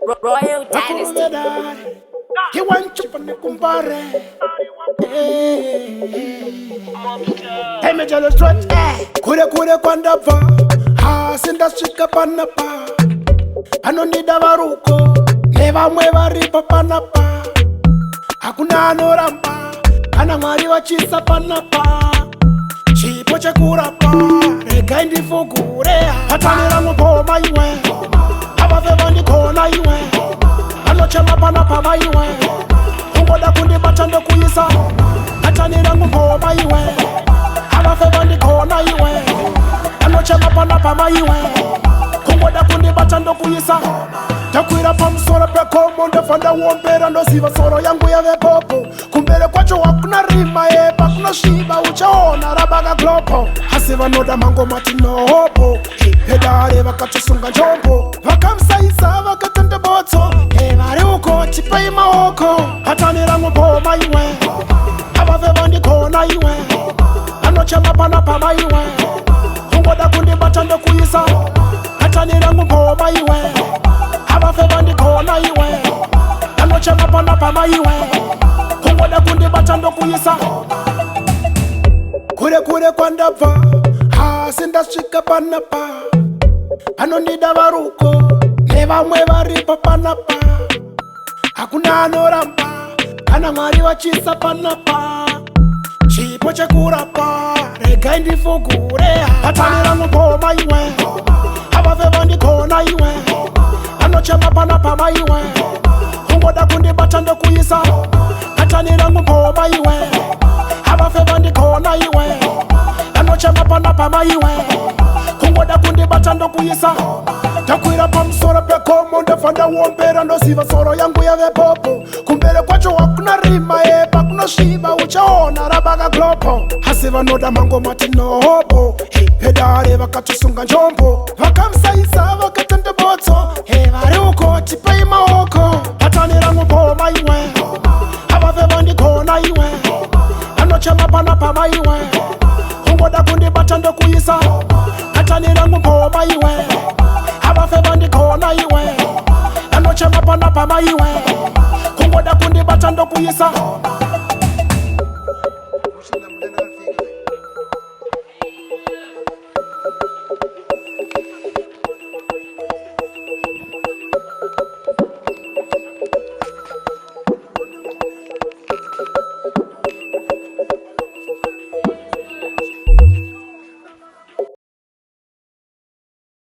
Royal Dynasty. He went to the kumbare. Hey, me jalo stretch. Kure kwanda pa. Ha, sinda shika panapa. Ano nida varuko. Neva mweva ripa panapa. Hakuna anoramba. Ana mwari wachisa panapa. Chipo chekurapa. Rega indi fugure. Hatanira Mboma iwe. Abave vandi kona iwe. Anochema panapa maiwe. Ungoda kundi bachando kuyisa. Hatanira Mboma iwe. Abave vandi kona iwe. Anochema panapa maiwe. Ungoda kundi bachando kuyisa. Takwira pa msoro pe komo ndefanda wombera ndo siva soro yangu ya vepopo. Kumbele kwacho wakuna rima eba kuna shiba uchaona rabaga glopo. Hasiva noda mango mati no hopo. Pedare wakachusunga njombo. Wakamsaisa wakatende boto. Evare uko chipa ima oko. Hatanira Mboma iwe. Abave vandi kona iwe. Anochema panapa maiwe. Ungoda kundi bachando kuyisa. Hatanira Mboma iwe. Abave vandi kona iwe. Anochema panapa maiwe. Ungoda kundi bachando kuyisa. Kure kwanda pa. Ha, sinda shika panapa. Ano nida varuko. Neva mweva ripa panapa. Hakuna anoramba. Ana mwari wachisa panapa. Chipo chekurapa. Rega indi fugure. Hatanira Mboma iwe. Abave vandi kona iwe. Anochema panapa maiwe. Ungoda kundi bachando kuyisa. Hatanira Mboma iwe. Abave vandi kona iwe. Anochema panapa maiwe. Ungoda kundi bachando kuyisa. Takwira pa msoro pe komo ndefanda wombera ndo siva soro yangu ya vepopo. Kumbele kwacho wakuna rima eba kuna shiba uchaona rabaga glopo. Hasiva noda mango mati no hopo. Pedare wakachusunga njombo. Wakamsaisa wakatende boto. Evare uko chipa ima oko. Hatanira Mboma iwe. Abave vandi kona iwe. Anochema panapa maiwe. Ungoda kundi bachando kuyisa. Hatanira Mboma iwe. Abave vandi kona iwe. Anochema panapa maiwe. Ungoda kundi bachando kuyisa.